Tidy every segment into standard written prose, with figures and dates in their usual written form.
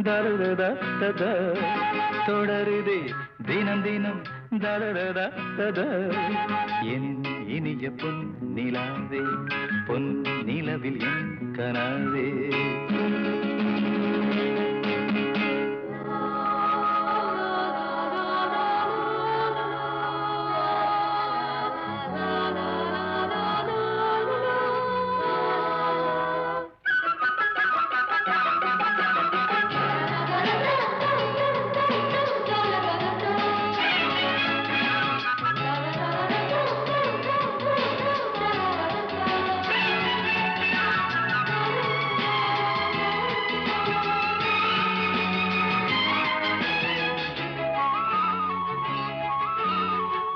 தரதா ததா தொடருதே தினம் தினம் தரதா ததா என் இனிய பொன் நிலாவே பொன் நிலவில் என் கனாவே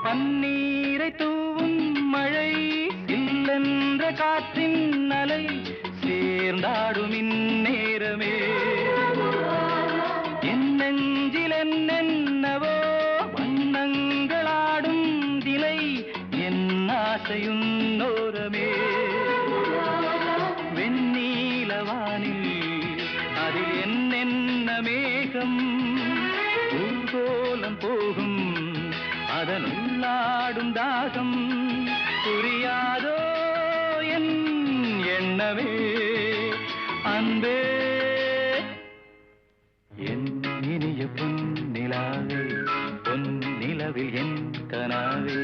பன்னீரை தூவும் மழை இல்லென்ற காற்றின் அலை சேர்ந்தாடும் இந்நேரமே என் நெஞ்சில் என்னென்னவோ வண்ணங்களாடும் திலை என் ஆசையுன்னோரமே வெண்ணீலவானில் அதில் என்னென்ன மேகம் ஊர்கோலம் போகும் அதன் உள்ளாடும் தாகம் புரியாதோ என் எண்ணமே அன்பே என் இனிய பொன் நிலாவே பொன் நிலவில் என் கனாவே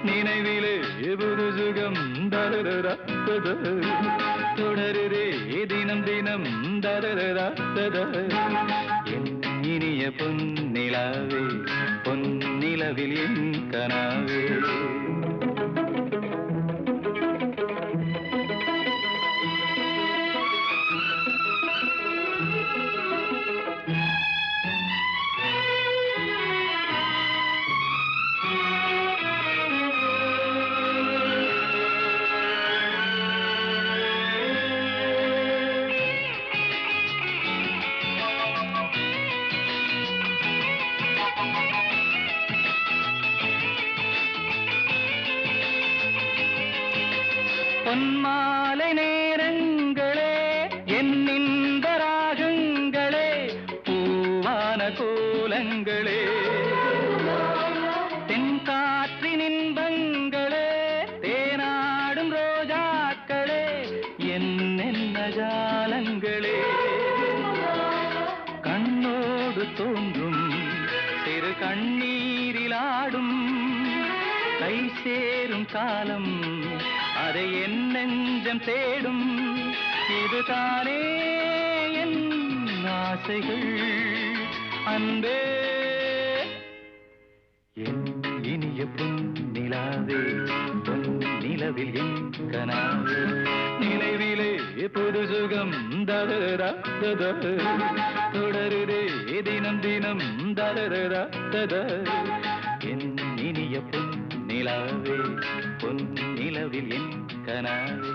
நினைவிலே புது சுகம் தரதா தொடருதே தினம் தினம் தரதா என் இனிய பொன் நிலாவே பொன் நிலவில் என் கனாவே பொன்மாலை நேரங்களே என்னிந்த ராகங்களே பூவான கோலங்களே தென்காற்றின் இன்பங்களே தேனாடும் ரோஜாக்களே என்னென்ன ஜாலங்களே கண்ணோடு தோன்றும் சிறு கண்ணீரிலாடும் கை சேரும் காலம் அதை என் நெஞ்சம் தேடும் இதுதானே என் ஆசைகள் அன்பே என் இனிய பொன் நிலாவே பொன் நிலவில் என் கனாவே நினைவிலே புது சுகம் தரதா தொடருதே தினம் தினம் தரதா என் இனிய பொன் நிலாவே பொன் நிலவில் என் கனாவே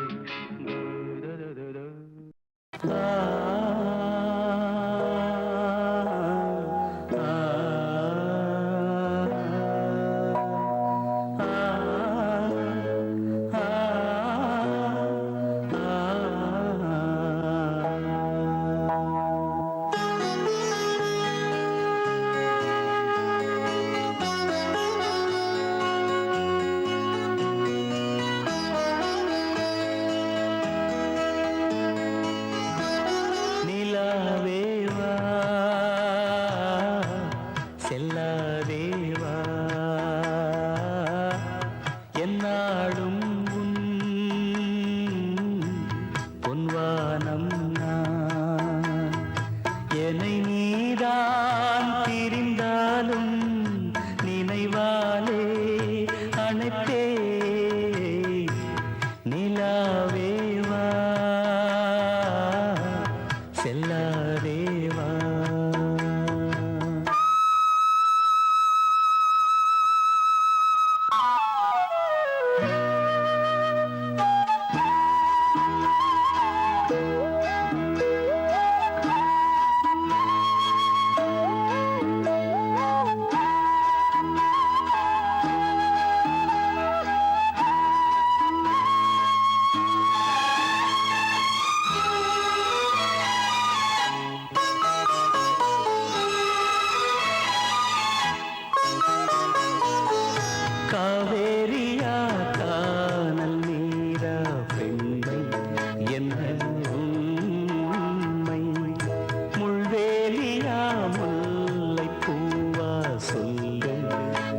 சொல்லு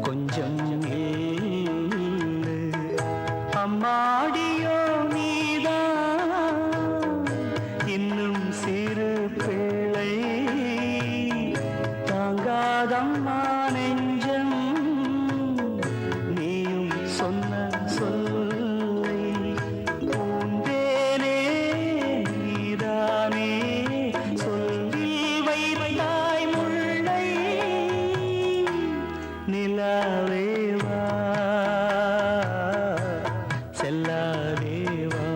கொஞ்சம் நில்லு. அம்மாடியோ நீதான் இன்னும் சிறு பிள்ளை, தாங்காதம்மா நெஞ்சம் நீயும் சொன்ன சொல்லை. பூந்தேனே நீதானே சொல்லி வைத்தாய் முல்லை, நிலாவேவா செல்லாதேவா.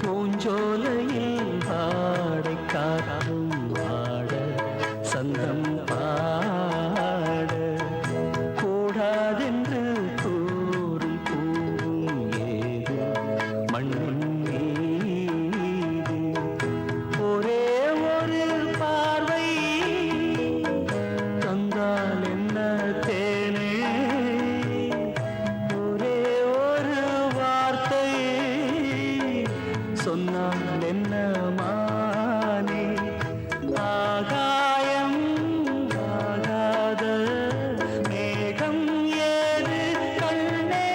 பூஞ்சோலையில் பாடை காற்றும் பாட சந்தம் பாட கூடாதென்று கூறும் பூவும் ஏது மண்ணின் மீது. ஒரே ஒரு பார்வை தந்தால் என்ன தேனே, ஒரே ஒரு வார்த்தை சொன்னால் என்ன மானே. ஆகாயம் ஆகாத மேகம் ஏது கண்ணே,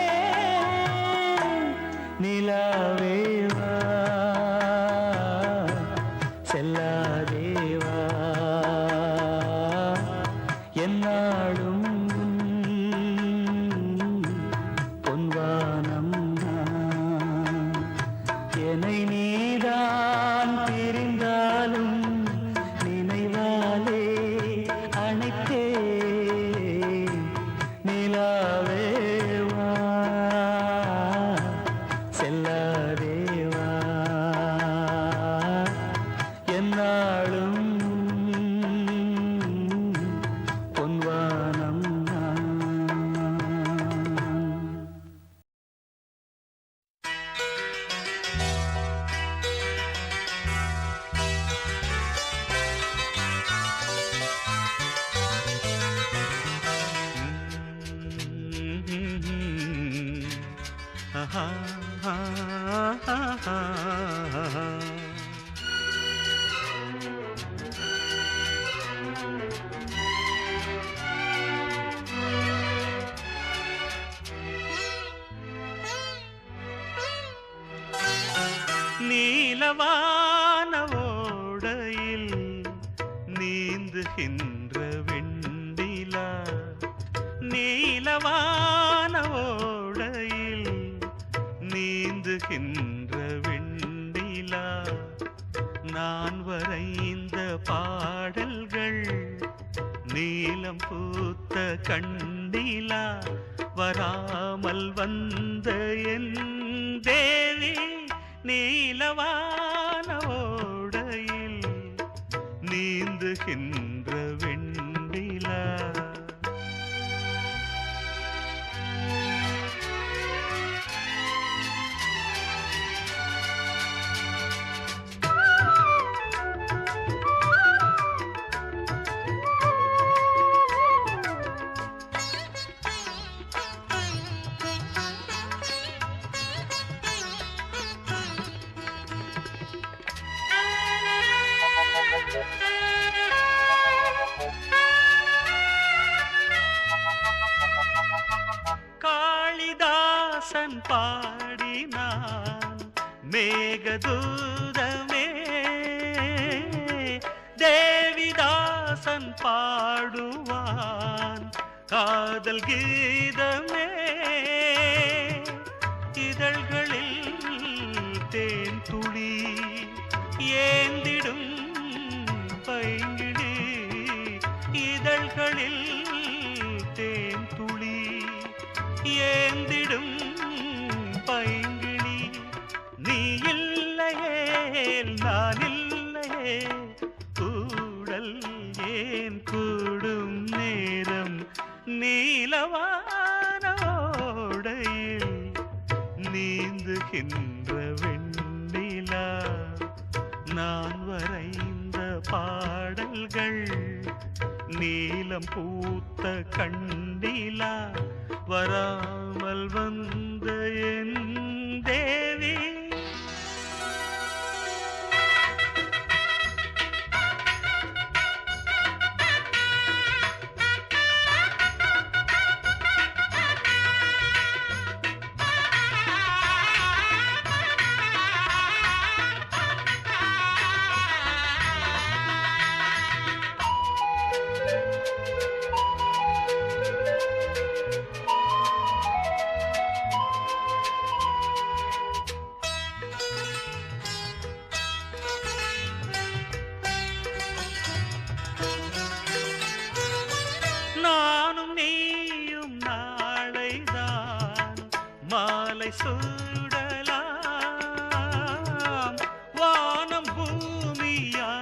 நிலாவேவா செல்லாதேவா. என்னாலும் பொன்வானம் என்னை நீதான் பிரிந்தாலும் நினைவாலே அணைத்தே. நிலாவேவா செல்லாதேவா. என்னாலும் பொன்வானம் நீலவான ஓடையில் நீந்துகின்ற வெண்ணிலா, நீலவான ஓடையில் நீந்துகின்ற வெண்ணிலா. நான் வரைந்த பாடல்கள் நீலம் பூத்த கண்ணிலா, வராமல் வந்த என் தேவி நீலவான ஓடையில் நீந்துகின்ற வெண்ணிலா. காளிதாசன் பாடினான் மேகதூதமே, தேவிதாசன் பாடுவான் காதல் கீதமே. இதழ்களில் தேன் துளி ஏந்திடும் பைங்கிழி, இதழ்களில் தேன் துளி ஏந்திடும் பைங்கிழி. நீ நீந்துகின்ற வெண்ணிலா நான் வரைந்த பாடல்கள் நீலம் பூத்த கண்ணிலா வராமல் வந்த என் தேவி நானும் நீயும் நாளைதான் மாலை சூடலாம் வானம் பூமியாவுமே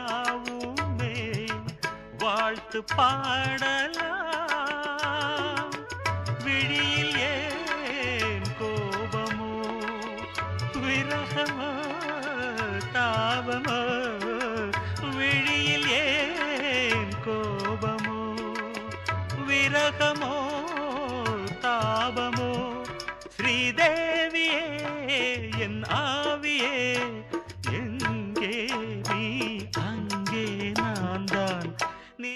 வாழ்த்து பாடலாம் விழியில் ஏன் கோபமோ விரகமோ தாபமோ விழியில் ஏன் கோபமோ விரகமோ தாபமோ ஸ்ரீதேவியே என் ஆவியே எங்கே நீ அங்கே நான் தான் நீ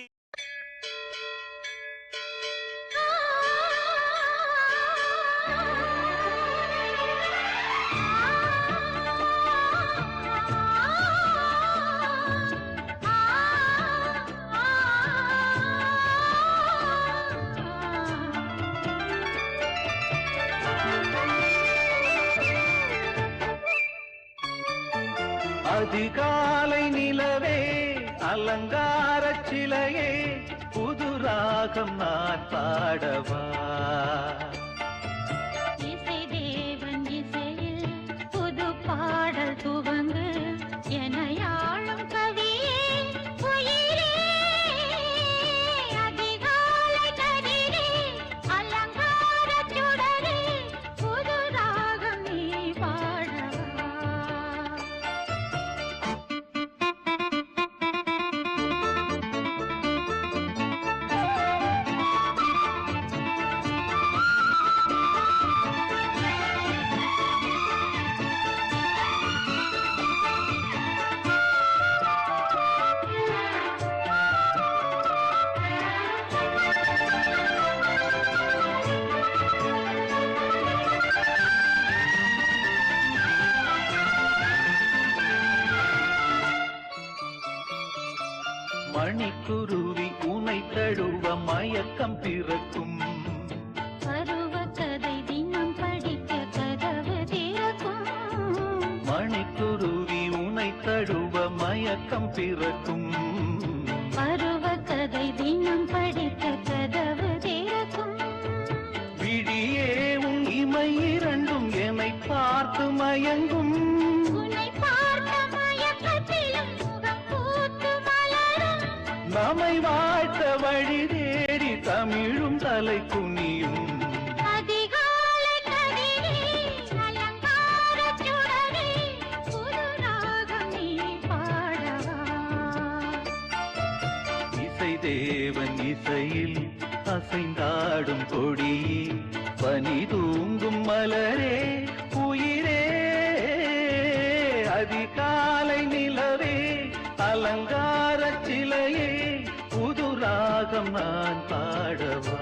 அதிகாலை நிலவே அலங்கார சிலையே புது ராகம் நான் பாடவா இசை தேவன் இசையில் புது பாடல் துவங்கு எனையாளும் கவியே உயிரே அதிகாலை கதிரே அலங்கார சுடரே புது ராகம் நீ பாடவா மணிக்குருவி உனை தழுவ மயக்கம் பிறக்கும் பருவ கதை தினம் படிக்க கதவு திறக்கும் மணிக்குருவி உனை தழுவ மயக்கம் பிறக்கும் பருவ கதை தினம் படிக்க கதவு திறக்கும் விழியே உன் இமை இரண்டும் என்னை பார்த்து மயங்கும் உன்னை பார்த்த மயக்கத்திலும் முகம் பூத்து மலரும் நம்மை வாழ்த்த வழி தேடி தமிழும் தலை குனியும் அதிகாலை கதிரே அலங்கார சுடரே புது ராகம் நீ பாடவா இசை தேவன் இசையில் அசைந்தாடும் கொடியே பனி தூங்கும் மலரே உயிரே அதிகாலை நிலவே அலங்கார சிலையே புது ராகம் நான் பாடவா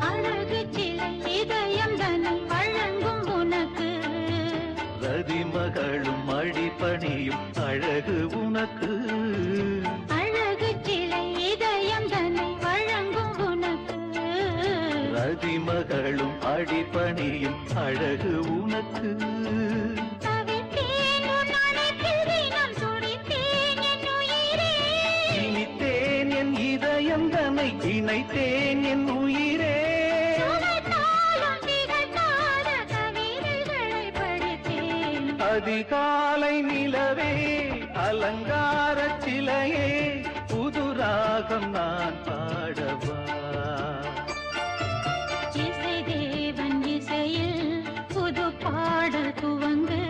அழகு சிலை இதயம் தன்னை வழங்கும் உனக்கு ரதி மகளும் அடிப்பணியும் அழகு உனக்கு அடிபணியும் அழகு உனக்கு. தவித்தேன் உன் அணைப்பில் தினம் துடித்தேன் என் உயிரே. இனித்தேன் என் இதயம் தன்னை இணைத்தேன் என் உயிரே. சுவைத்தாலும் திகட்டாத கவிதைகளை படித்தேன். அதிகாலை நிலவே அலங்கார சிலையே புது ராகம் நான் பாடவா. இசை தேவன் இசையில் புது பாடல் துவங்கு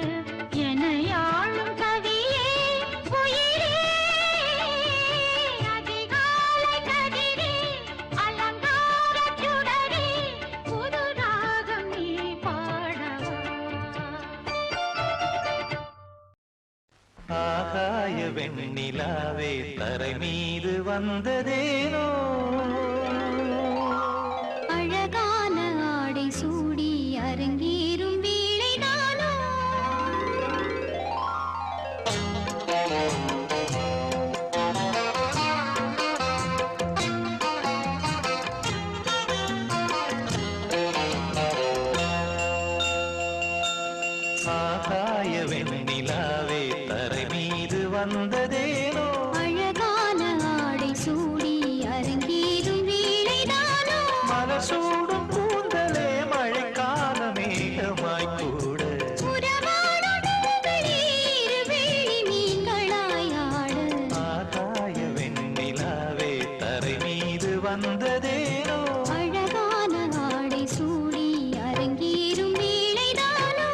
எனையாளும் கவியே உயிரே. அதிகாலை கதிரே அலங்கார சுடரே புது ராகம் நீ பாடவா. ஆகாய வெண்ணிலாவே தரை மீது வந்ததேனோ, அழகான ஆடை சூடி அரங்கேறும் வேளைதானோ. ஆகாய வெண்ணிலாவே தரை மீது வந்ததேனோ, அழகான ஆடை சூடி அரங்கேறும் வேளைதானோ. மலசூடும் கூந்தலே மழைக்கால மேகமாய் கூட, உறவாடும் பூக்களே இரு வெள்ளி மீன்களாய் ஆட. ஆகாய வெண்ணிலாவே தரை மீது வந்ததேனோ. அழகான ஆடை சூடி அரங்கேறும் வேளைதானோ.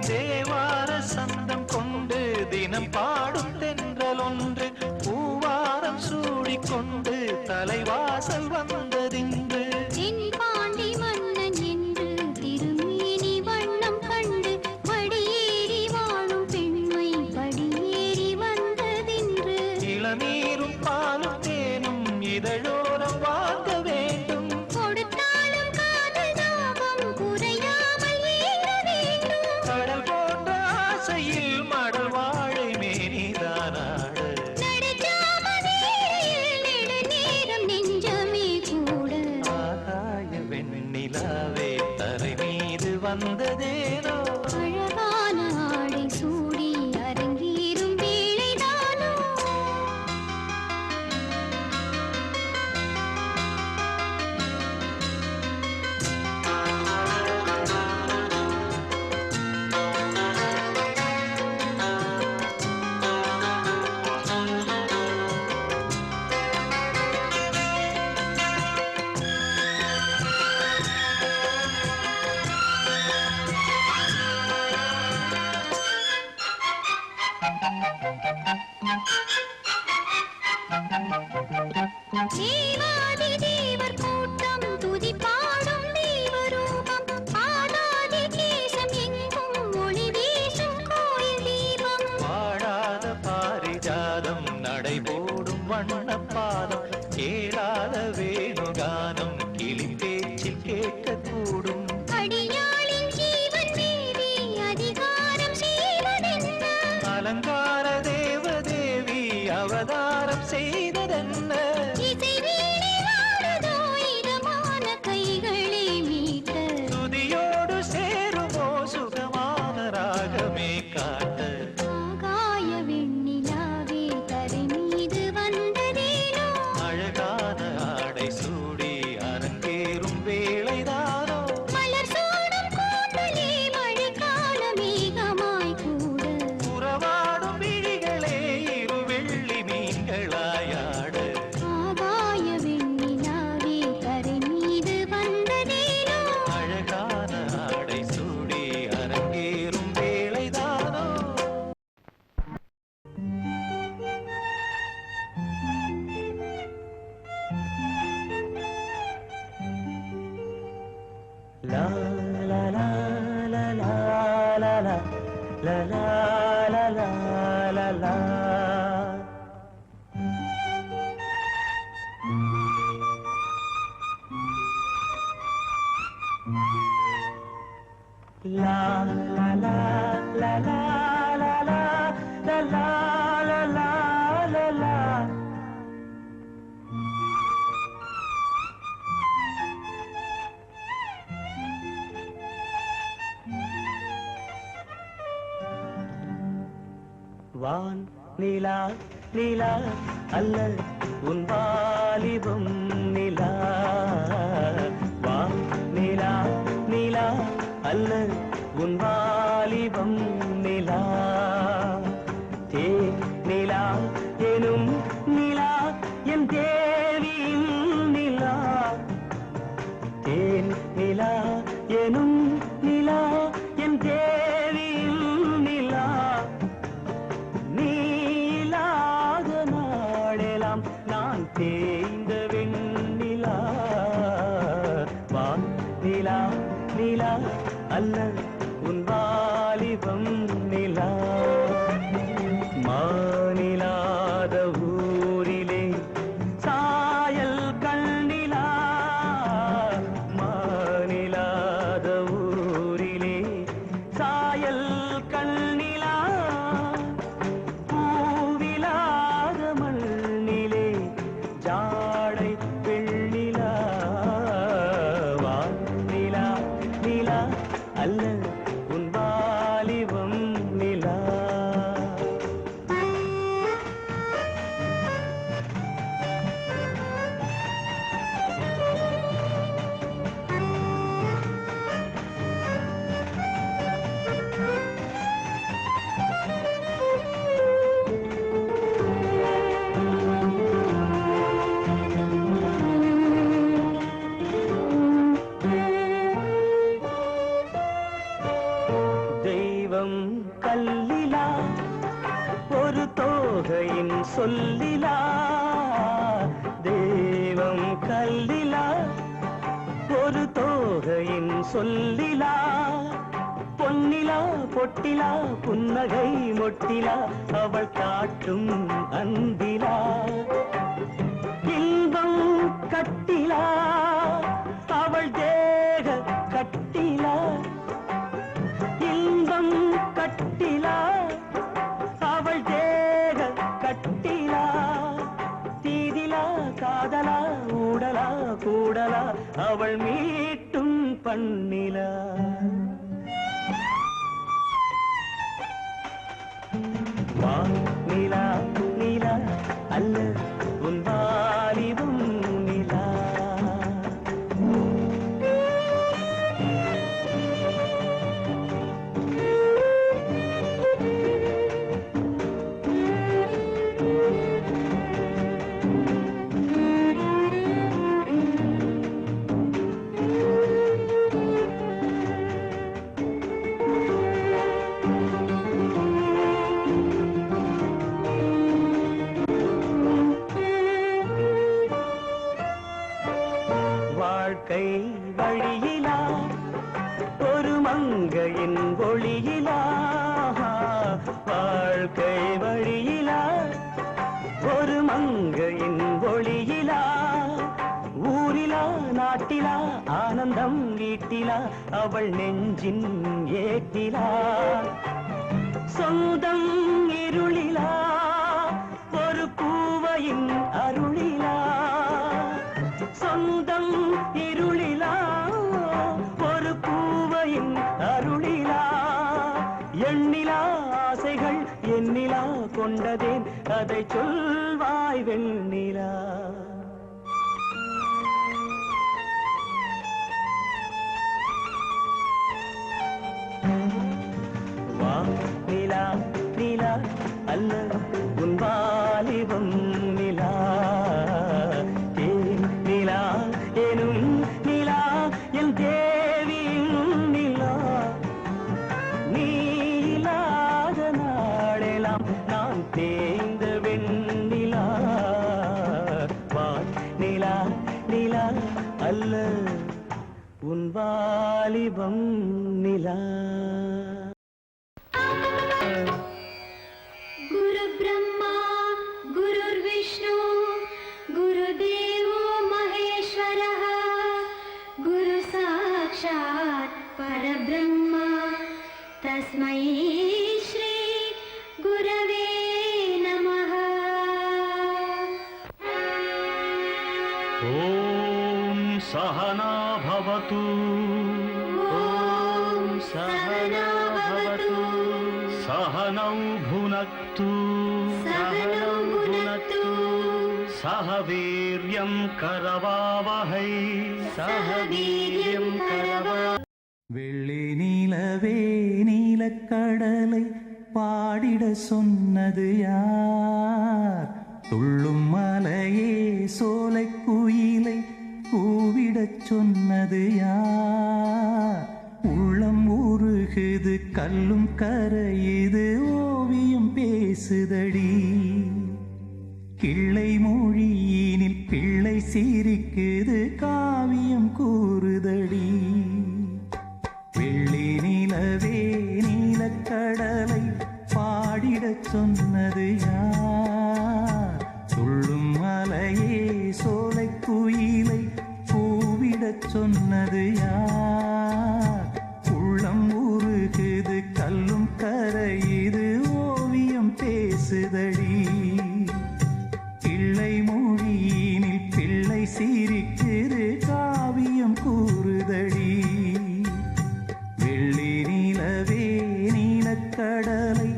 தேவார சந்தம் கொண்டு தினம் பாடும் தென்றல் ஒன்று பூவாரம் சூடிக்கொண்டு தலைவாசல் வந்ததின்று. தென்பாண்டி மன்னன் என்று திருமேனி வண்ணம் கண்டு படியேறி வாழும் பெண்மை படியேறி வந்ததென்று. இளநீரும் பாலும் தேனும் இதழோரம் வாங்க வேண்டும். கொடுத்தாலும் காதல் தாபம் குறையாமல் ஏற வேண்டும். கடல் போன்ற ஆசையில் மடல் வாழை மேனிதானாட, நடுச்சாமவேளையில் நெடுநேரம் நெஞ்சமே கூட. ஆகாய வெண்ணிலாவே தரை மீது வந்ததேனோ. அழகான ஆடை சூடி அரங்கேறும் வேளைதானோ. தேவாதி தேவர் கூட்டம் துதி பாடும் தெய்வரூபம். ஆடாதி கேசம் எங்கும் ஒளி வீசும் கோயில் தீபம். வாழாத பாரிஜாதம் நடைபோடும் வண்ணப்பாதம் கேளாத வேணுகானம் கிளி பேச்சில் கேட்கக்கூடும். அடியாளின் ஜீவன் மீறி அதிகாரம் செய்வதென்ன. அலங்கார தேவதேவி அவதாரம் செய்ததென்ன. இசை வீணை வாடுதோ இதமான கைகளை மீட்ட. துதியோடு சேருமோ சுகமான ராகமே காட்ட. ஆகாய வெண்ணிலாவே தரை மீது வந்ததேனோ. அழகான ஆடை சூடி அரங்கேறும் வேளைதானோ. மலர் சூடும் கூந்தலே மழைக்கால மேகமாய் கூட. உறவாடும் விழிகளே இரு வெள்ளி மீன்களாயாட, la la la la la la. La la la la la la la la la la la la. வான் நிலா நிலா அல்ல உன் வாலிபம் நிலா. வான் நிலா நிலா அல்ல உன் வாலிபம் நிலா. தே நிலா எனும் நிலா என் தேவியின் நிலா. தேன் நிலா எனும் நிலா என் தேவியின் நிலா. நீலாத நாளெல்லாம் நான் தேய்ந்த வெண்ணிலா. வான் நிலா நிலா அல்ல உன் வாலிபம் நிலா. மாநிலாத ஊரிலே சாயல் கண்ணிலா. மாநிலாத ஊரிலே சாயல் கண்ணிலா. பூவிலாத மண்ணிலே ஜாடை வெண்ணிலா. வானிலா நிலா அல்ல உன் வாலிபம் நிலா. தெய்வம் கல்லிலா ஒரு தோகையின் சொல்லிலா. தெய்வம் கல்லிலா ஒரு தோகையின் சொல்லிலா. பொன்னிலா பொட்டிலா புன்னகை மொட்டிலா அவள் காட்டும் அன்பிலா. இன்பம் கட்டிலா அவள் தேக கட்டிலா. இன்பம் கட்டிலா அவள் தேக கட்டிலா. தீதிலா காதலா ஊடலா கூடலா அவள் மீட்டும் பண்ணிலா. வானிலா நிலா அல்ல உன் வாலிபம் நிலா. வாழ்க்கை வழியிலா ஒரு மங்கையின் ஒளியிலா. வாழ்க்கை வழியிலா ஒரு மங்கையின் ஒளியிலா. ஊரிலா நாட்டிலா ஆனந்தம் வீட்டிலா அவள் நெஞ்சின் ஏட்டிலா. சொந்தம் இருளிலா ஒரு பூவையின் அருளிலா. சொந்தம் இருளிலா ஒரு பூவையின் அருளிலா. எண்ணிலா ஆசைகள் எண்ணிலா கொண்டதேன் அதை சொல்வாய் வெண்ணிலா. வானிலா நிலா அல்ல உன் வாலிபம் நிலா. தேன் நிலா எனும் நிலா என் தேவியின் நிலா. நீலாத நாளெல்லாம் நான் தேய்ந்த வெண்ணிலா. வானிலா நிலா அல்ல உன் வாலிபம் நிலா. तस्मै श्री गुरवे नमः। ॐ सहना भवतु। ॐ सहना भवतु। सहनौ भुनक्तु। सहनौ भुनक्तु। सह वीर्यं करवावहै। सह वीर्यं करवावहै। வெள்ளி நீலவே நீலக்கடலை பாடிட சொன்னது யார்? துள்ளும் மலையே சோலை குயிலை கூவிடச் சொன்னது யார்? உள்ளம் உருகுது கல்லும் கரையுது ஓவியம் பேசுதடி. கிள்ளை மொழியினில் பிள்ளை சிரிக்குது காவியம் கூறுதடி. வெள்ளி நிலவே நீலக்கடலை பாடிடச் சொன்னது யார்? துள்ளும் மலையே சோலை குயிலை கூவிடச் சொன்னது யார்? உள்ளம் உருகுது கல்லும் கரையுது ஓவியம் பேசுதடி. பிள்ளை மொழியினில் பிள்ளை சிரிக்குது காவியம் கூறுதடி. வெள்ளி நீலவே நீலக்கடலை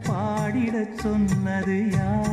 பாடிடச் சொன்னது யார்?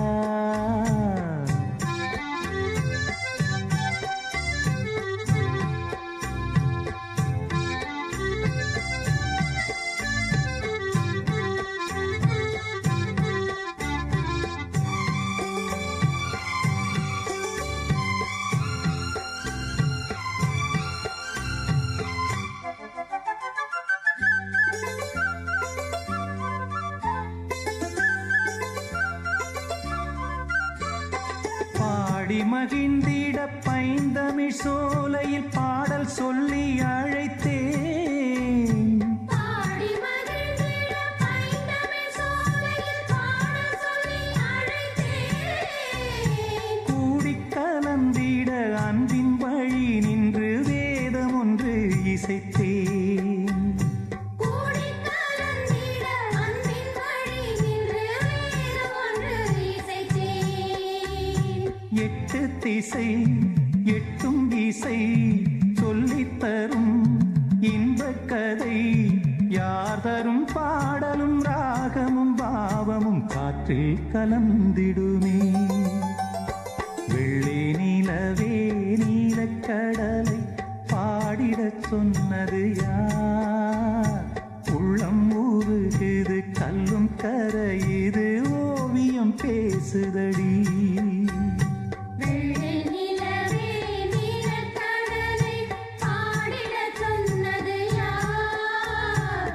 பாடி மகிழ்ந்திட பைந்தமிழ் சோலையில் பாடல் சொல்லி அழைத்தேன். பாடி மகிழ்ந்திட பைந்தமிழ் சோலையில் பாடல் சொல்லி அழைத்தேன். கூடிக் கலந்திட அன்பின் வழி நின்று வேதம் ஒன்று இசைத்தேன். கூடிக் கலந்திட அன்பின் வழி நின்று வேதம் ஒன்று இசைத்தேன். எட்டு திசை எட்டும் இசை சொல்லித் தரும் இன்பக் கதை யார் தரும் பாடலும் ராகமும் பாவமும் காற்றில் கலந்திடுமே. வெள்ளி நிலவே நீலக்கடலை பாடிடச் சொன்னது யார்? உள்ளம் உருகுது கல்லும் கரையுது ஓவியம் பேசுதடி. வெள்ளி நிலவே நீலக்கடலை பாடிடச் சொன்னது யார்?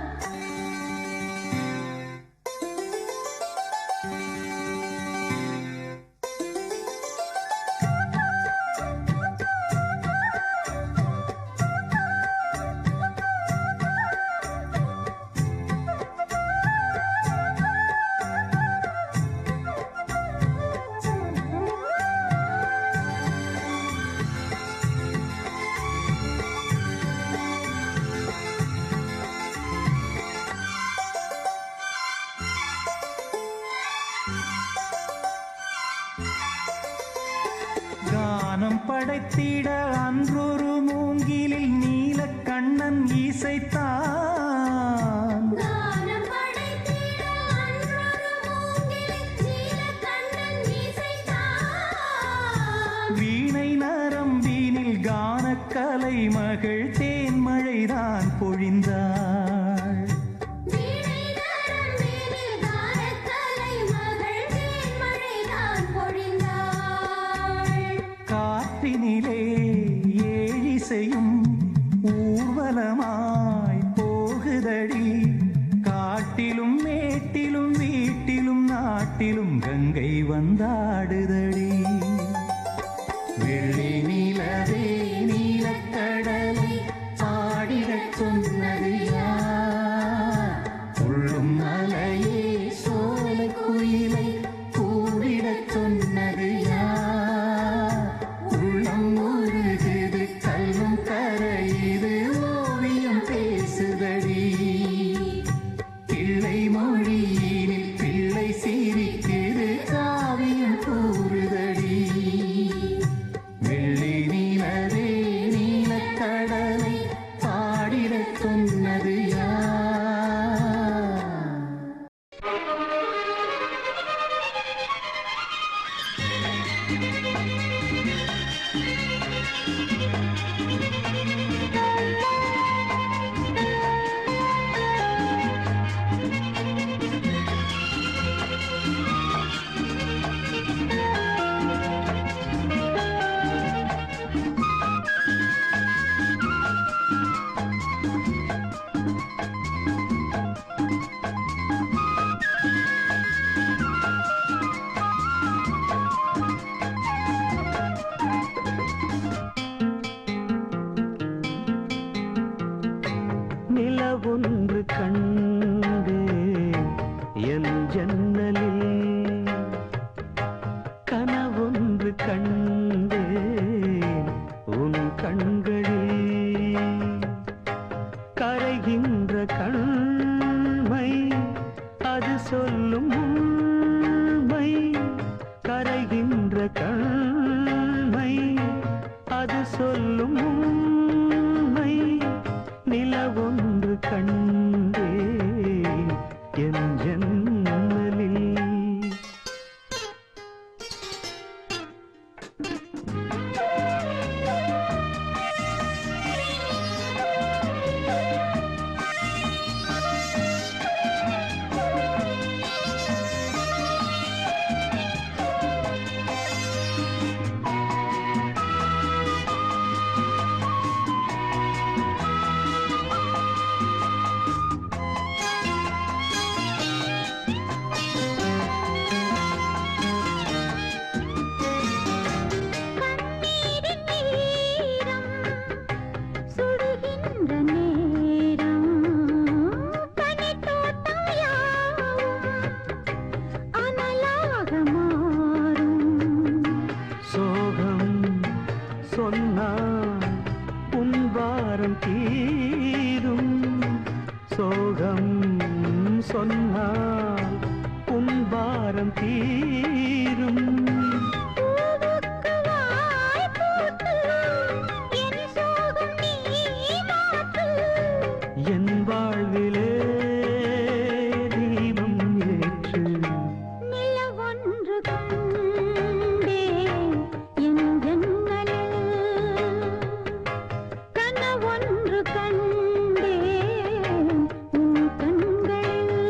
கானம் படைத்திட அன்றொரு மூங்கிலில் நீலக்கண்ணன் இசைத்தான். கானம் படைத்திட அன்றொரு மூங்கிலில் நீலக்கண்ணன் இசைத்தான். வீணை நரம்பினில் கானக்கலை மகள் தேன்மழைதான் பொழிந்தாள். வீணை நரம்பினில் கானக்கலை மகள் தேன்மழைதான் பொழிந்தாள். காற்றினிலே ஏழிசையும் ஊர்வலமாய் போகுதடி. காட்டிலும் மேட்டிலும் வீட்டிலும் நாட்டிலும் கங்கை வந்தாடுதடி. வெள்ளி நிலவே நீலக்கடலை பாடிடச் சொன்னது யார்? உள்ளும் மலையே சோலை குயிலை கூவிடச் சொன்னது யார்? உள்ளம் உருகுது கல்லும் கரையுது ஓவியம் பேசுதடி. சொல்லும் உண்மை கரைகின்ற கண்மை அது சொல்லும் உண்மை நிலவொன்று கண்டே என் ஜன்னலில் சொன்னால் உன் பாரம் தீரும் என் வாழ்விலே தீபம் ஏற்று நிலவொன்று கண்டேன் என் ஜன்னலில் கனவொன்று கண்டேன் உன் கண்களில்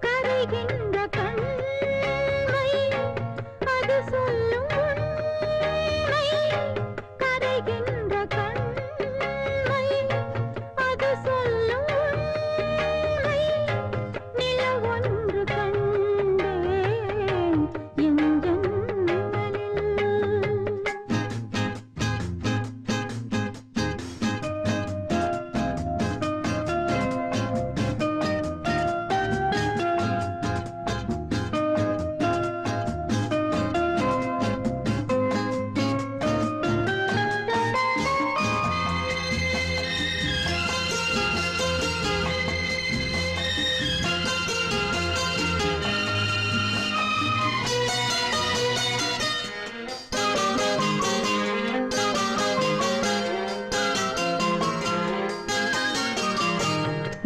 கரைகின்ற கண்மை அது சொல்லும் உண்மை கரைகின்ற கண்மை அது சொல்லும் உண்மை நிலவொன்று கண்டேன் என் ஜன்னலில்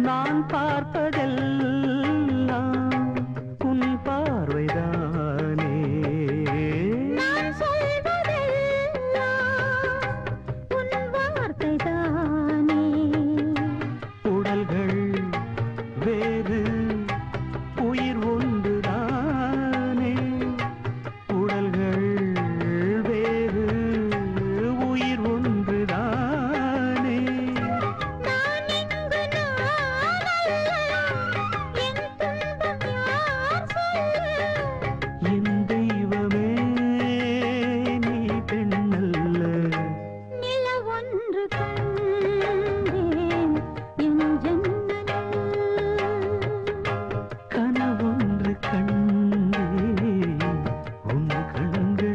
நான் பார்ப்பதெல்லாம் உன் பார்வைதானே நான் சொல்வதெல்லாம் உன் வார்த்தைதானே உடல்கள் வேறு உயிர் ஒன்றுதானே உடல்கள் வேறு உயிர் ஒன்றுதானே நான் இங்கு நானல்ல என் துன்பம் யார் சொல்ல என் தெய்வமே நீ பெண்ணல்ல நிலவொன்று கண்டேன் என் ஜன்னலில் கனவொன்று கண்டே உன் கண்களில்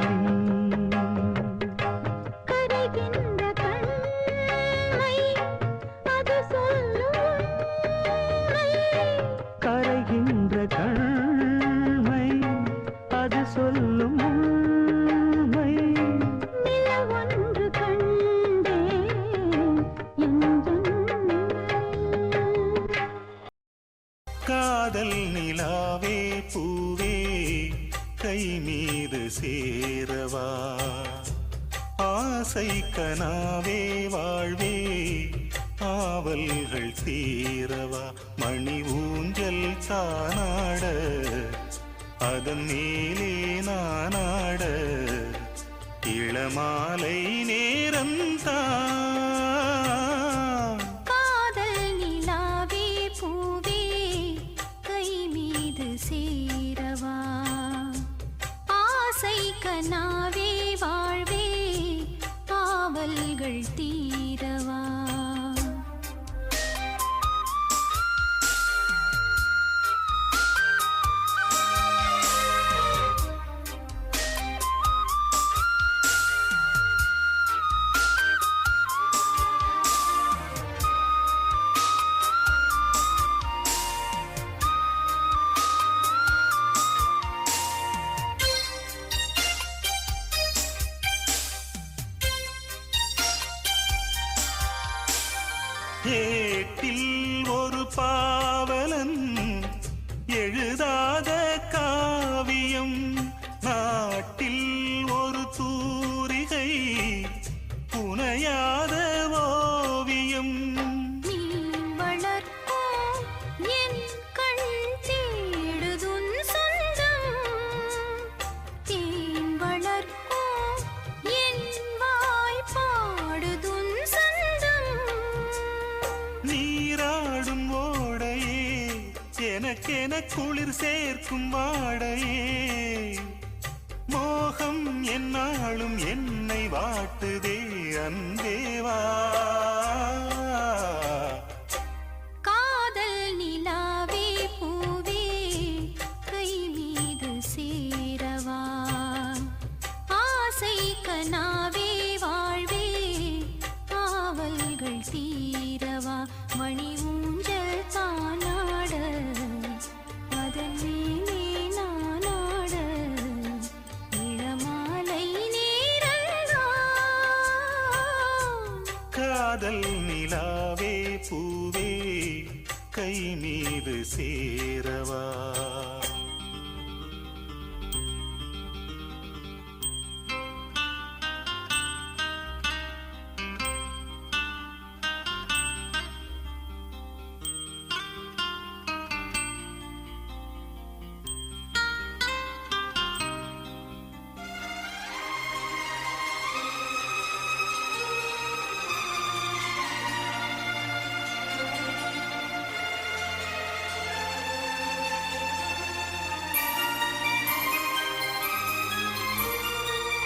கரைகின்ற கண்மை அது சொல்லும் உண்மை கரைகின்ற கண்மை அது சொல்லும் உண்மை நிலவொன்று கண்டேன் என் ஜன்னலில் காதல் நிலாவே பூவே கை மீது சேரவா ஆசை கனாவே வாழ்வே ஆவல்கள் தீரவா மணி ஊஞ்சல் தானாட அதன் மேலே நானாட இளமாலை நேரம்தான் காதல் நிலாவே பூவே கை மீது சேரவா ஆசை கனாவே வாழ்வே ஆவல்கள் தீரவா எனக்கென குளிர் சேர்க்கும் வாடையே மோகம் என்னாலும் என்னை வாட்டுதே அன்பேவா காதல் நிலாவே பூவே கை மீது சேரவா ஆசை கனாவே வாழ்வே ஆவல்கள் தீரவா மணி ஊஞ்சல் தானாட அதன் மேலே நானாட இளமாலை நேரல்தான் காதல் நிலாவே பூவே கை மீது சேரவா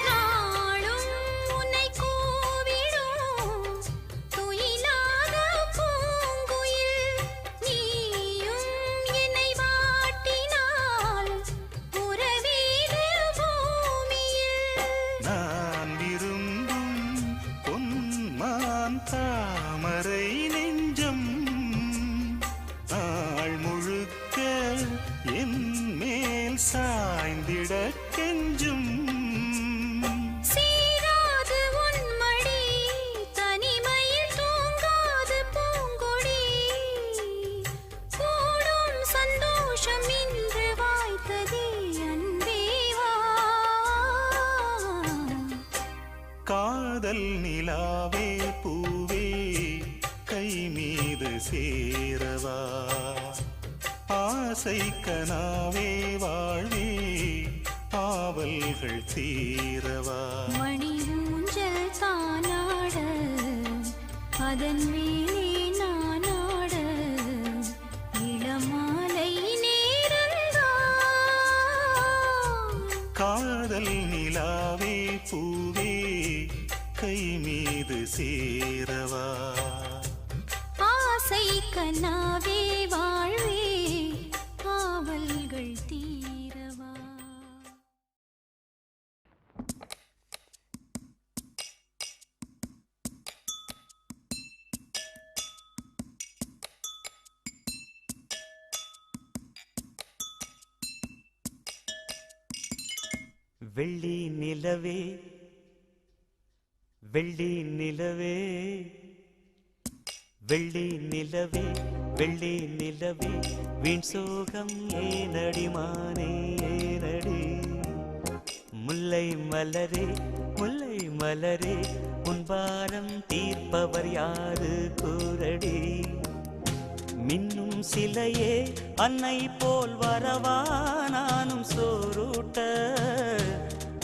நாளும் உன்னை கூவிடும் துயிலாத பூங்குயில் நீயும் என்னை வாட்டினால் உறவீது பூமியில் நான் விரும்பும் பொன்மான் தாமரை நெஞ்சம் நாள் முழுக்க என் மேல் சாய்ந்திட கெஞ்சும் சீராது உன் மடி தனிமையில் தூங்காது பூங்கொடி கூடும் சந்தோஷம் இன்று வாய்த்ததே அன்பேவா காதல் நிலாவே பூவே கை மீது சேரவா ஆசை கனாவே வாழ்வே ஆவல்கள் தீரவா மணி ஊஞ்சல் தானாட அதன் மேலே நானாட இளமாலை நேரல்தான் காதல் நிலாவே பூவே கை மீது சேரவா ஆசை கனாவே வாழ்வே ஆவல்கள் தீரவா வெள்ளி நிலவே வெள்ளி நிலவே வெள்ளி நிலவே வெள்ளி நிலவே வீண் சோகம் ஏனடி மானே ஏனடி முல்லை மலரே முல்லை மலரே உன் பாரம் தீர்ப்பவர் யாரு கூரடி மின்னும் சிலையே அன்னை போல் வரவா நானும் சோறுட்ட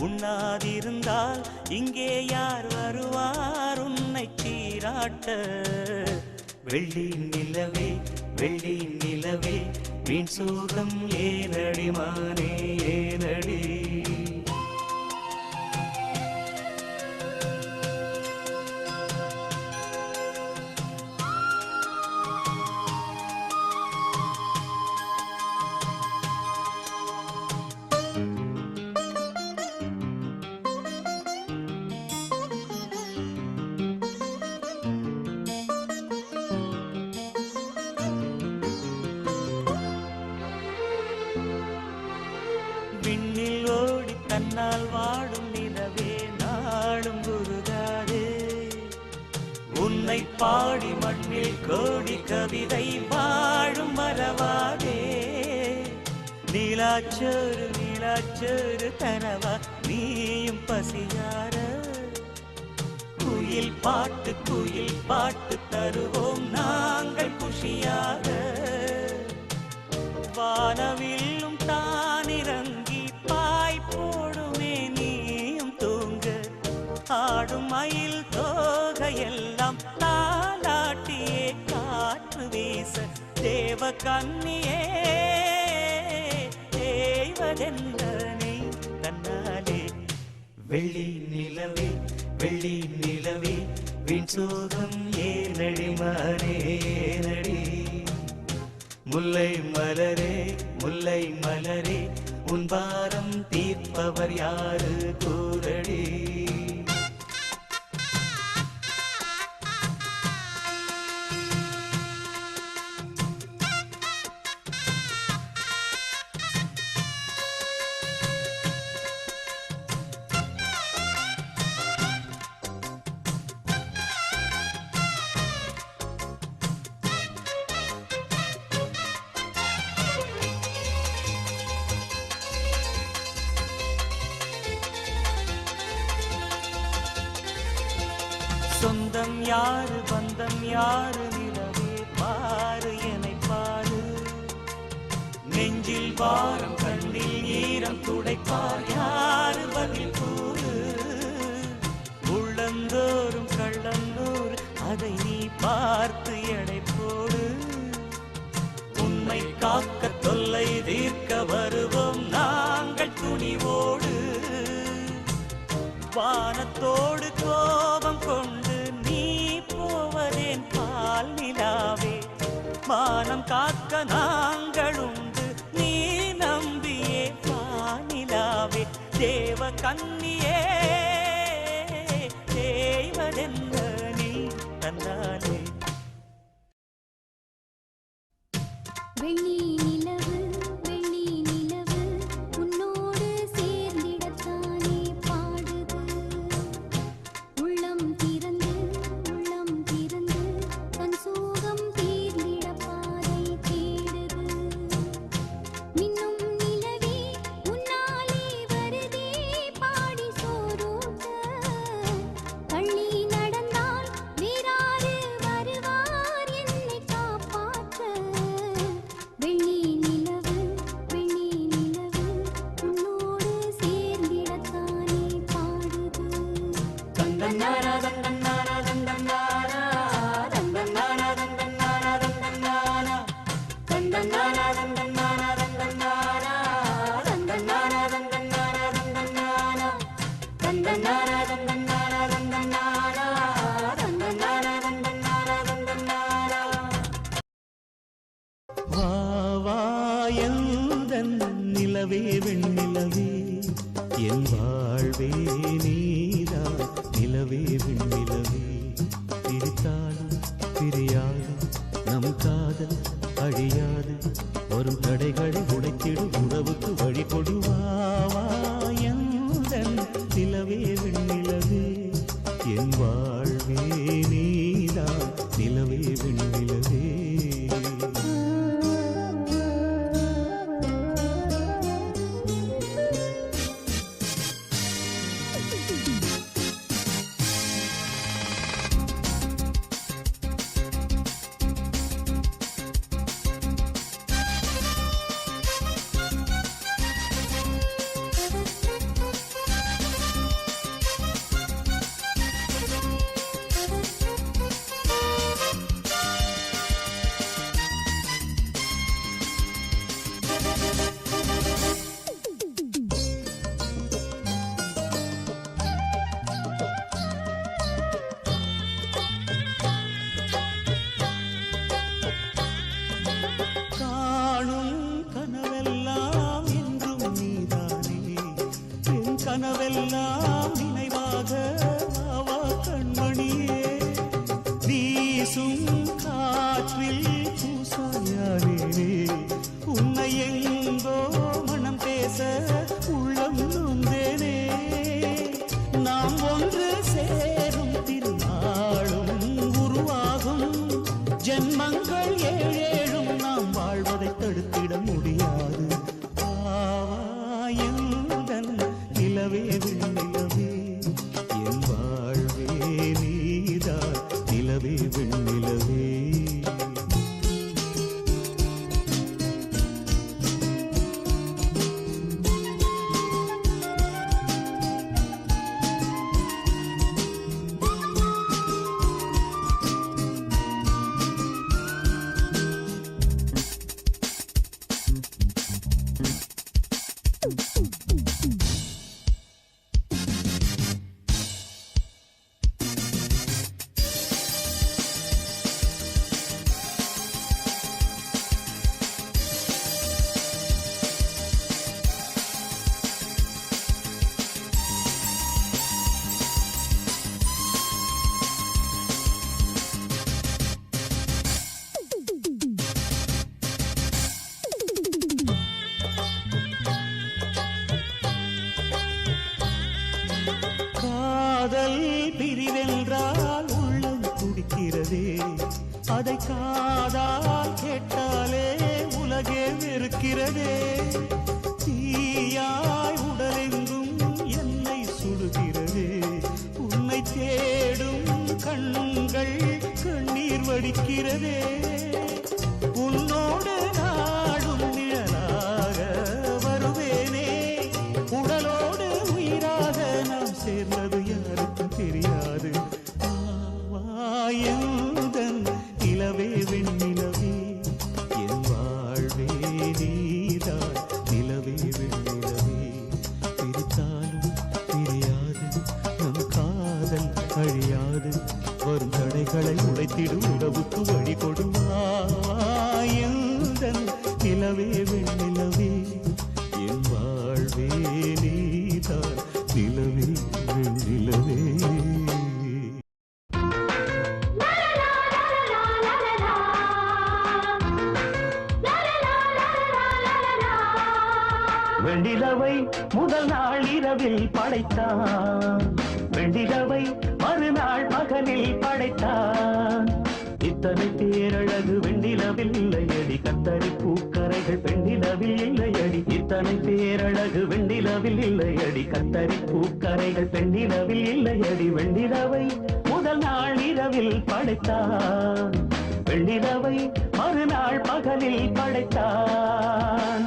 உண்ணாதிருந்தால் இங்கே யார் வருவார் உன்னை சீராட்ட வெள்ளி நிலவே வெள்ளி நிலவே வீண் சோகம் ஏனடி மானே ஏனடி விண்ணில் ஓடி தன்னால் வாடும் நிலவே நாடும் உருகாதே உன்னை பாடி மண்ணில் கோடி கவிதை வாழும் மறவாதே நீலாச்சோறு நீலாச்சோறு கனவா நீயும் பசியார குயில் பாட்டு தருவோம் நாங்கள் குஷியாக வானவில்லும் தானிறங்கி பாய் போடுமே நீயும் தூங்க ஆடும் மயில் தோகையெல்லாம் தாலாட்டியே காற்று வீச தேவ கன்னியே செய்வதென்ன நீ தன்னாலே. வெள்ளி நிலவே வெள்ளி நிலவே வீண் சோகம் ஏனடி மானே ஏனடி. முல்லை மலரே முல்லை மலரே உன் பாரம் தீர்ப்பவர் யாரு கூரடி. சொந்தம் யாரு பந்தம் யாரு நிலவே பாரு என்னை பாரு. நெஞ்சில் பாரம் கண்ணில் ஈரம் துடைப்பார் யாரு பதில் கூறு. உள்ளந்தோறும் கள்ளந்தோறு அதை நீ பார்த்து எடை போடு. உண்மை காக்க தொல்லை தீர்க்க வருவோம் நாங்கள் துணிவோடு. வானத்தோடு கோபம் கொண்டு நீ போவதேன் பால் நிலாவே. மானம் காக்க நாங்கள் உண்டு நீ நம்பியே பானிலாவே. தேவ கன்னியே தேவதென்ன நீ தன்னாலே. வெள்ளி நிலவு வெள்ளி நிலவு உன்னோடு சேர்ந்திடத்தானே பாடுது. உள்ளம் திறந்து தன் சோகம் தீர்ந்திட பாதை தேடுது. மின்னும் நிலவே உன்னாலே வருதே பாடி சோறூட்ட. தள்ளி நடந்தால் வேறாறு வருவார் என்னை காப்பாற்ற. வெள்ளி நிலவு உன்னோடு சேர்ந்திடத்தானே பாடுது. தந்தன்னாரா தந்தன்னாரா தந்தன்னாரா தந்தன்னாரா தந்தன்னாரா தந்தன்னாரா தந்தன்னாரா தந்தன்னாரா தந்தன்னாரா தந்தன்னாரா தந்தன்னாரா தந்தன்னாரா தந்தன்னாரா தந்தன்னாரா தந்தன்னாரா தந்தன்னாரா தந்தன்னாரா தந்தன்னாரா. வா வா எந்தன் நிலவே வெண்ணிலவே என் வாழ்வே நீதான் நிலவே வெண்ணிலவே. பிரித்தாலும் பிரியாது நம் காதல் அழியாது. வரும் தடைகளை உடைத்திடும் உறவுக்கு வழி கொடுவாவா எந்தன் நிலவே வெண்ணிலவே என் வாழ்வே நீதான் நிலவே வெண்ணிலவே. கனவெல்லாம் நினைவாக ஆவா கண்மணியே. வீசும் காற்றில் பூசாயானே உன்னை எங்கோ மனம் பேச உள்ளம் நொந்தேனே. நாம் ஒன்று சேரும் திருநாளும் உருவாகும். ஜென்மங்கள் ஏழேழும் நாம் வாழ்வதை தடுத்திட முடியாது. நிலவே வெண்ணிலவே என் வாழ்வே நீதான் நிலவே வெண்ணிலவே. அதை காதால் கேட்டாலே உலகே வெறுக்கிறதே. தீயாய் உடலெங்கும் என்னை சுடுகிறதே. உன்னை தேடும் கண்கள் கண்ணீர் வடிக்கிறதே. உன்னோடு நாடும் நிழலாக வருவேனே. உடலோடு உயிராக நாம் சேர்ந்தது யாருக்கும் தெரியாது. வாயந்தன் நிலவே வெண்ணிலவே என் வாழ்வே நீதான். நிலவே வெண்ணிலவே பிரித்தாலும் பிரியாது நம் காதல் அழியாது. வரும் தடைகளை உடைத்திடும் உறவுக்கு வழி கொடுவாயந்தன் நிலவே வெண்ணிலவே என் வாழ்வே நீதான். நிலவே வெண்ணிலவே. வெண்ணிலவை முதல் நாள் இரவில் படைத்தான். வெண்ணிலவை மறுநாள் பகலில் படைத்தான். இத்தனை பேரழகு வெண்ணிலவில் இல்லையடி. கத்தரி பூக்கரைகள் பெண்ணிலவில் இல்லையடி. இத்தனை பேரழகு வெண்ணிலவில் இல்லையடி. கத்தரி பூக்கரைகள் பெண்ணிலவில் இல்லையடி. வெண்ணிலவை முதல் நாள் இரவில் படைத்தான். வெண்ணிலவை மறுநாள் பகலில் படைத்தான்.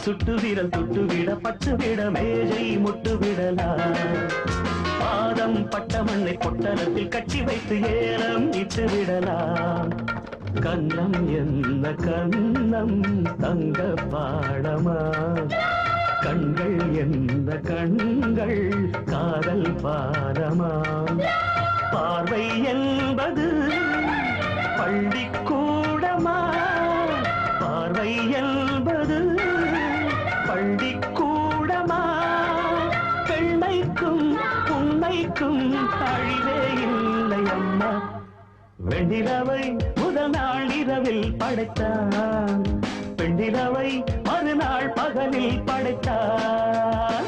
சுட்டு விரல் தொட்டு விட பட்டு விட மேஜை முட்டு விடலாம். பாதம் பட்ட மண்ணை பொட்டலத்தில் கட்டி வைத்து ஏலம் இட்டு விடலாம். கண்ணம் என்ன கண்ணம் தங்க பாடமா. கண்கள் என்ன கண்கள் காதல் பாடமா. பார்வை என்பது பள்ளிக்கூடமா. பார்வை என்பது பள்ளிக்கூடமா. பெண்மைக்கும் உண்மைக்கும் அழிவே இல்லை அம்மா. வெண்ணிலவை முதல் நாள் இரவில் படைத்தான். பெண்ணிலவை மறுநாள் பகலில் படைத்தான்.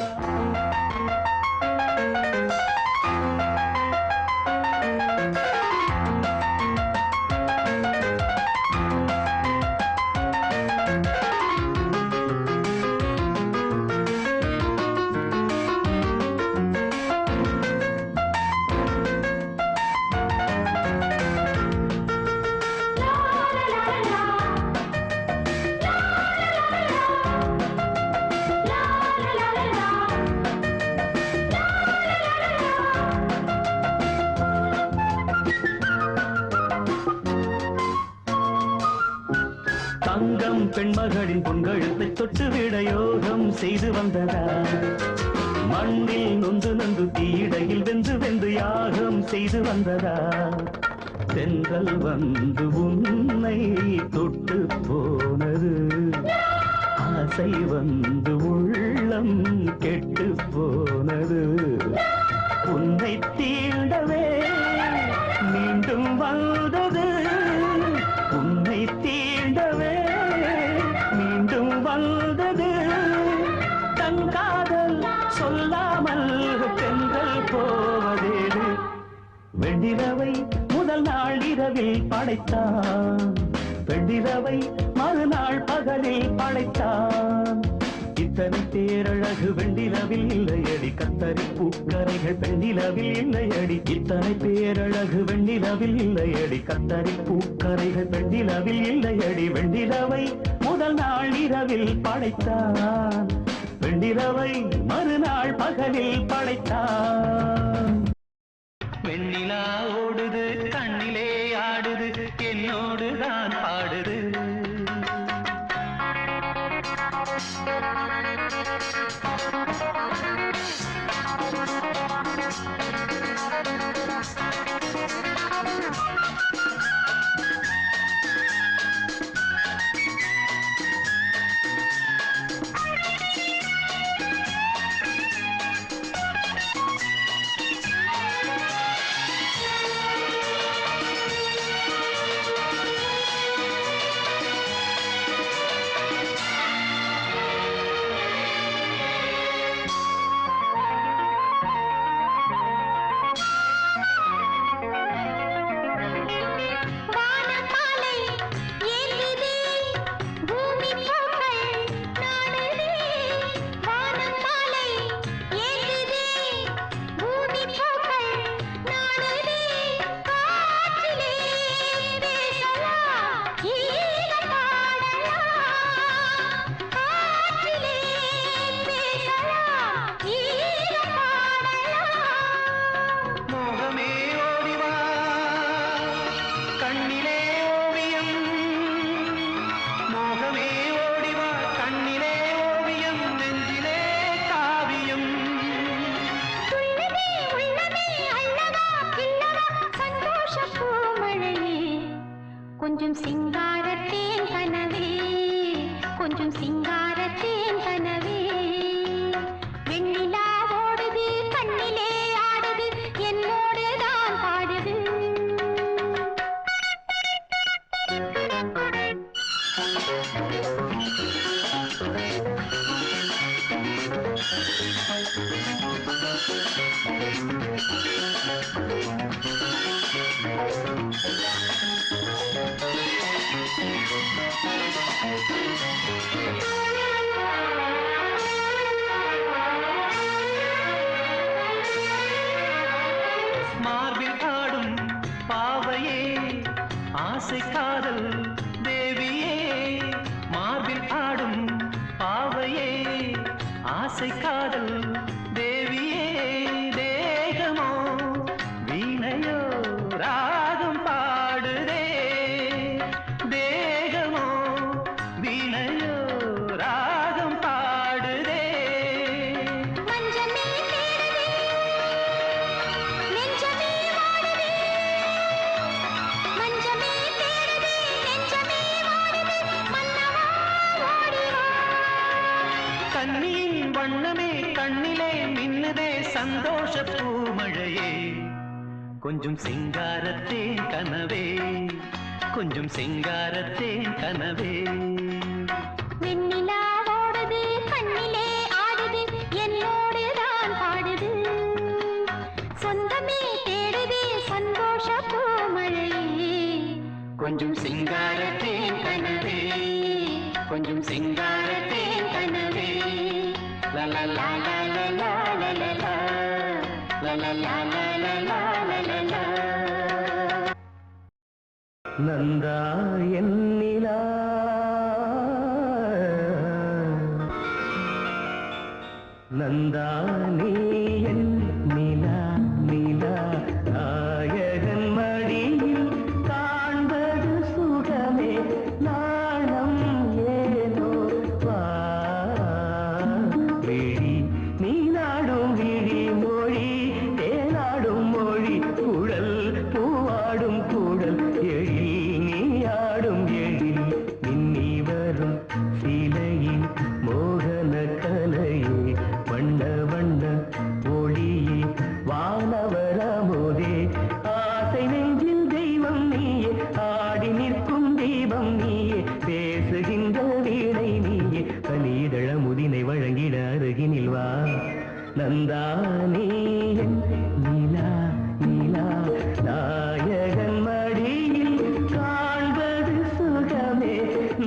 தங்கம் பெண்மகளின் பொன்கழுத்தை தொட்டுவிட யோகம் செய்து வந்ததா. மண்ணில் நொந்து நொந்து தீடையில் வெந்து வெந்து யாகம் செய்து வந்ததா. தென்றல் வந்து உன்னை தொட்டு போனது. ஆசை வந்து உள்ளம் கெட்டு போனது. உன்னை தீண்டவே மீண்டும் வந்தது. உன்னை தீண்டவே மீண்டும் வந்தது. தன் காதல் சொல்லாமல் தென்றல் போவதேது. வெண்ணிலவை முதல் நாள் இரவில் படைத்தான். வெண்ணிலவை மறுநாள் பகலில் படைத்தான். இத்தனை பேரழகு வெண்ணிலவில் இல்லையடி. கத்தரி பூக்கரைகள் பெண்ணிலவில் இல்லையடி. இத்தனை பேரழகு வெண்ணிலவில் இல்லையடி. கத்தரி பூக்கரைகள் பெண்ணிலவில் இல்லையடி. வெண்ணிலவை முதல் நாள் இரவில் படைத்தான். வெண்ணிலவை மறுநாள் பகலில் படைத்தான். வெண்ணிலா ஓடுது கண்ணிலே ஆடுது என்னோடு தான் பாடுது. ஆசை காதல் தேவியே மார்பில் ஆடும் பாவையே ஆசை காதல் தேவியே தேகமோ வீணையோ ராகம் பாடுதே தேகமோ வீணையோ ராகம் பாடுதே மஞ்சமே தேடுதே நெஞ்சமே வாடுதே மஞ்சமே தேடுதே நெஞ்சமே வாடுதே மன்னவா ஓடி வா கண்ணியின் வண்ணமே கண்ணிலே மின்னுதே சந்தோஷ பூமழையே கொஞ்சம் சிங்காரத்தேன் கனவே கொஞ்சம் சிங்காரத்தேன் கனவே வெண்ணிலா ஓடுது கண்ணிலே ஆடுது என்னோடு தான் பாடுது சொந்தமே தேடுதே சந்தோஷ பூமழையே கொஞ்சம் சிங்காரத்தேன் கனவே கொஞ்சம் சிங்காரத்தேன் கனவே லா லா லா லா லா லா லா லா லா லா லா லா லா லா லா லா நந்தா எண்ணிலா நந்தா நீ என் நிலா நிலா நாயகன் மடியில் காண்பது சுகமே நாணம் ஏதோ வா விழி நீ நாடும் விழி மொழி தேனாடும் மொழி குழல் பூவாடும் குழல் எழில் நீ ஆடும் எழில் மின்னி வரும் சிலையில் மோகன கலையே வண்ண வண்ண ஒளியே வானவரமுதே ஆசை நெஞ்சில் தெய்வம் நீயே ஆடி நிற்கும் தெய்வம் நீயே பேசுகின்ற வீணை நீயே கனிதழ முதினை வழங்கிட அருகினில் வா நந்தா நீ என் நிலா நிலா நாயகன் மடியில் காண்பது சுகமே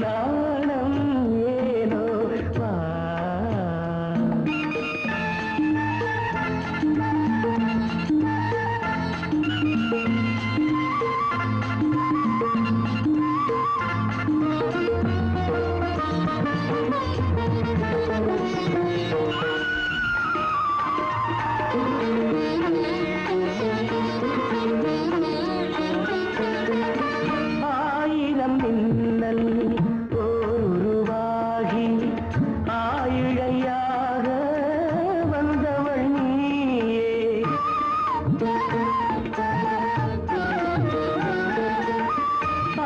நாணம் ஏனோ வா ஆயிரம் மின்னல் ஓருருவாகி ஆயிழையாக வந்தவள் நீயே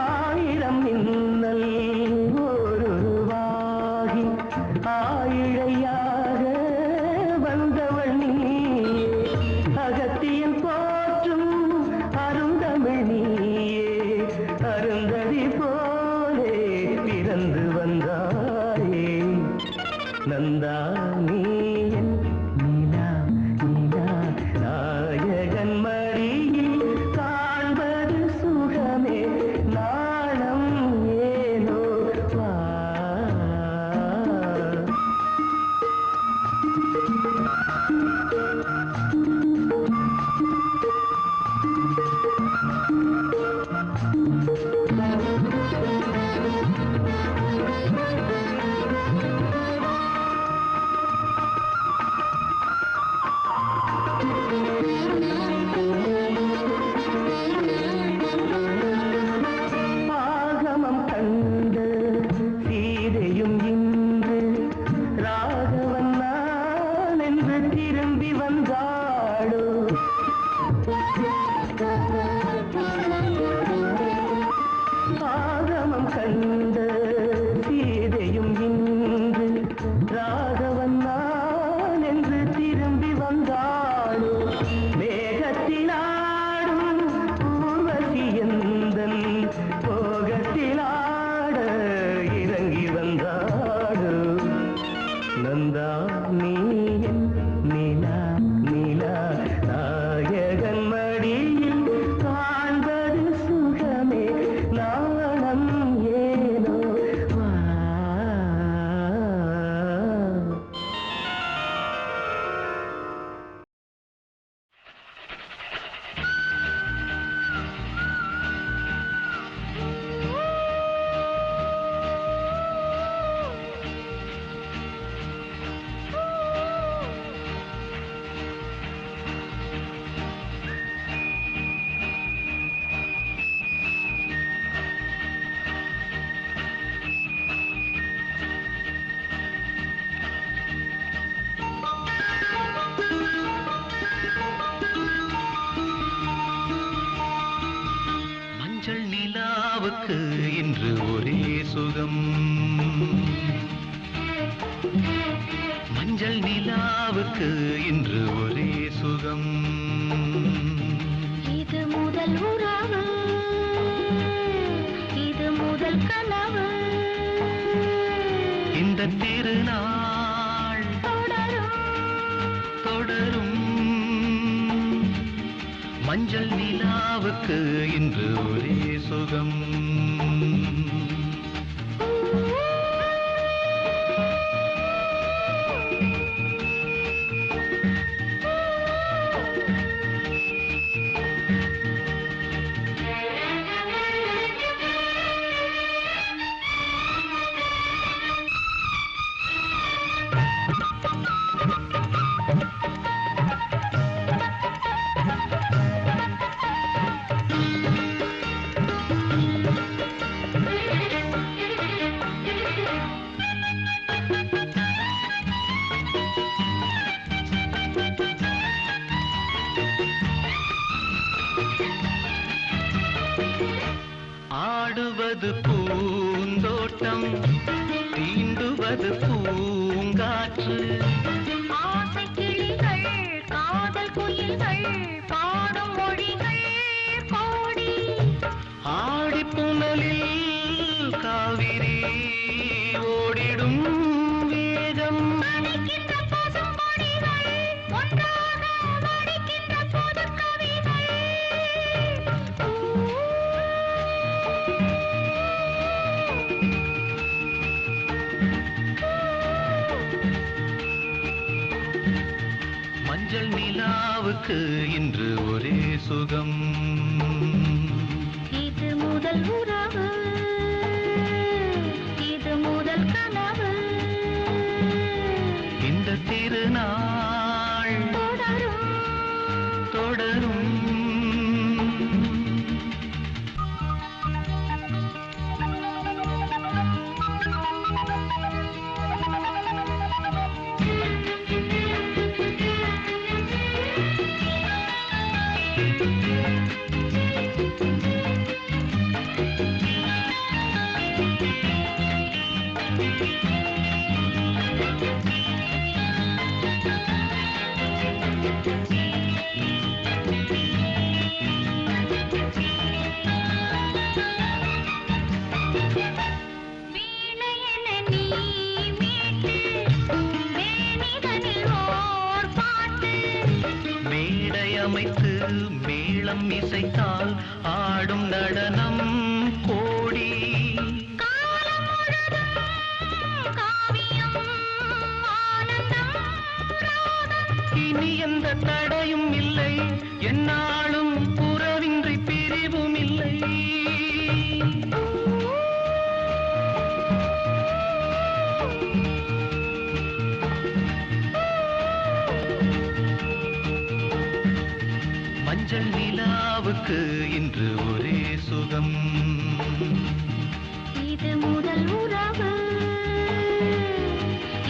ஆயிரம் மின்னல் ஓருருவாகி ஆயிழையாக வந்தவள் நீயே அகத்தியன் போற்றும் அருந்தமிழ் நீயே அருந்ததி போலே பிறந்து வந்தாயே நந்தா நீ என் நிலா நிலா நாயகன் மடியில் காண்பது சுகமே நாணம் ஏனோ வா ஆகமம் கண்ட சீதையும் இன்று ராகவன் நான் என்று திரும்பி வந்தாளோ ஆகமம் கண்ட சீதையும் இன்று ராகவன் நான் என்று திரும்பி வந்தாளோ மேகத்திலாடும் ஊர்வசி எந்தன் போகத்திலாட இறங்கி வந்தாளோ நந்தா நீ என் நிலா நிலா நிலாவுக்கு இன்று ஒரே சுகம் மஞ்சள் நிலாவுக்கு இன்று ஒரே சுகம் இது முதல் உறவு இது முதல் கனவு இந்த திருநாள் தொடரும் தொடரும் மஞ்சள் நிலாவுக்கு இன்று ஒரே சுகம் ஆடுவது பூந்தோட்டம் தீண்டுவது பூங்காற்று ஆசை கிளிகள் காதல் குயில்கள் பாடும் மொழிகள் கோடி ஆடிப்புணலில் காவிரி ஓடிடும் வேகம் அணைக்கின்ற பசும்பொடிகள் ஒன்றாக வடிக்கின்ற புது கவிகள் மஞ்சள் நிலாவுக்கு இன்று ஒரே சுகம் இது முதல் உறவு இது முதல் கனவு இந்த திருநாள் தொடரும் தொடரும் வீணையென நீ மீட்டு மேனிதனில் ஓர் பாட்டு மேடை அமைத்து மேளம் இசைத்தால் ஆடும் நடனம் கோடி காலம் முழுதும் காவியம் ஆனந்தம் ராகம் இனி எந்த தடையும் இல்லை என்னாலும் உறவின்றி பிரிவும் இல்லை மஞ்சள் நிலாவுக்கு இன்று ஒரே சுகம் இது முதல் உறவு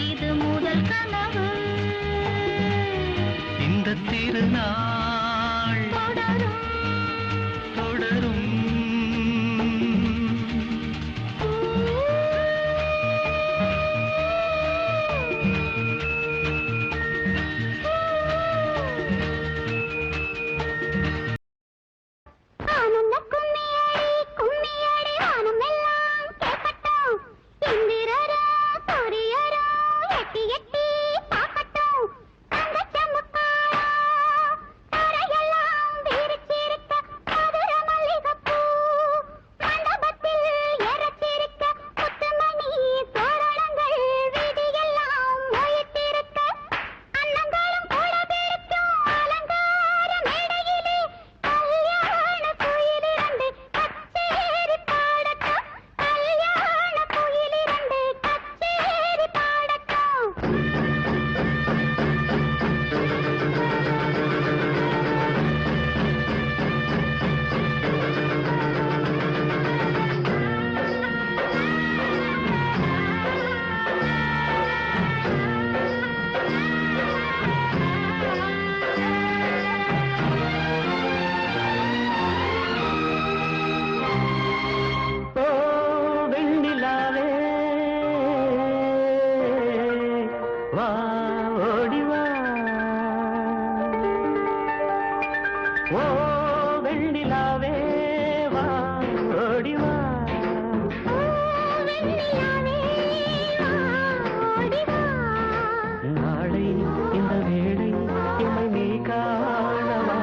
இது முதல் கனவு இந்த திருநாள் தொடரும் தொடரும் ஆனந்த கும்மியடி கும்மியடி வானமெல்லாம் கேட்கட்டும் இந்திரரோ சூரியரோ எட்டி எட்டி பார்க்கட்டும் தங்கச் சமுக்காளா தரையெல்லாம் விரிச்சிரு ஓ வெண்ணிலாவே வா ஓடி வா நாளை இந்த வேளை எம்மை நீ காணவா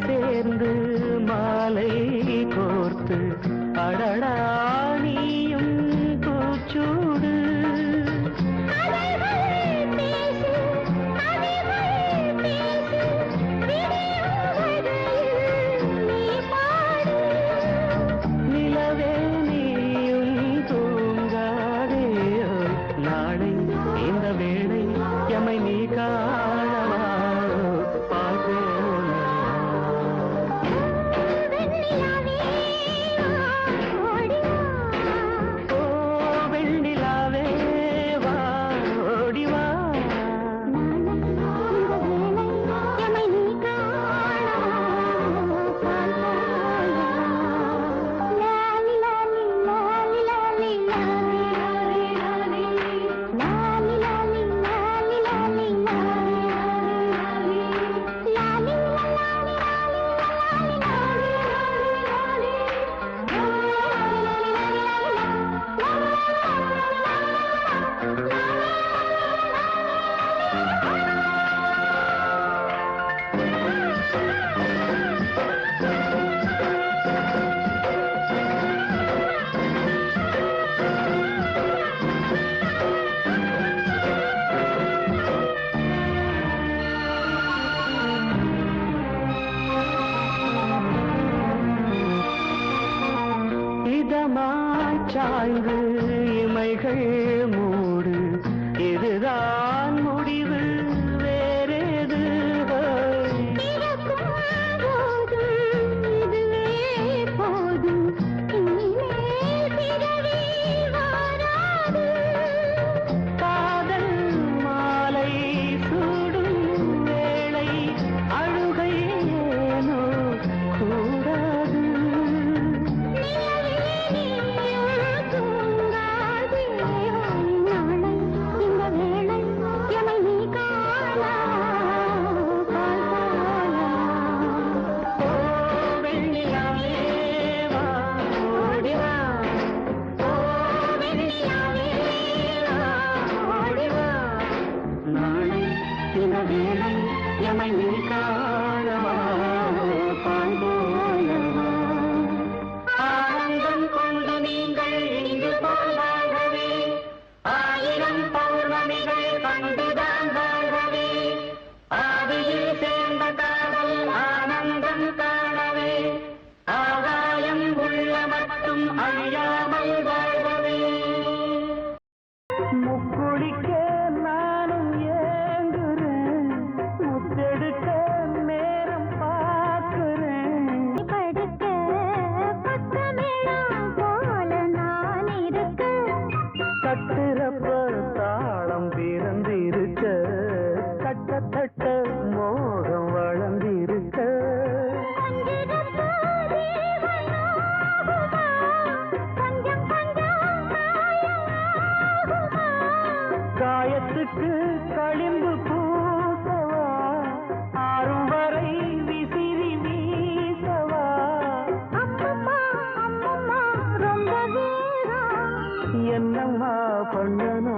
சேர்ந்து மாலை கோர்த்து அடடா நீயும் பூச்சூடு நிலவே நீயும் தூங்காதே நாளை இந்த வேளை எமை நீ காணவா பார்ப்பே சாய்ந்து இமைகள் மூடு இதுதான் முடிவு வேறேது காதல் மாலை சூடும் வேளை அழுகை ஏனோ கூடாது ஆனந்தம் கொண்டு நீங்கள் இங்கு போவாகவே ஆயிரம் பௌர்ணமிகள் கண்டுதான் வாழ்கவே ஆதியில் சேர்ந்த காதல் ஆனந்தம் காணவே ஆகாயம் உள்ள மட்டும் அழியாமல் வாழ்கவே முக்குளிக்க நானும் ஏங்குறேன் முத்தெடுக்க நேரம் பார்க்கிறேன் படுக்க பக்கமெல்லாம் போல நான் இருக்க கட்டுறப்ப தாளம் பிறந்திருக்க கட்டத்தட்ட மோகம் வளர்ந்திருக்க காயத்துக்கு களிம்பு பூசவா ஆறும் வரை விசிறி வீசவா அம்மம்மா அம்மம்மா ரொம்ப வீரம் என்னம்மா பண்ணனா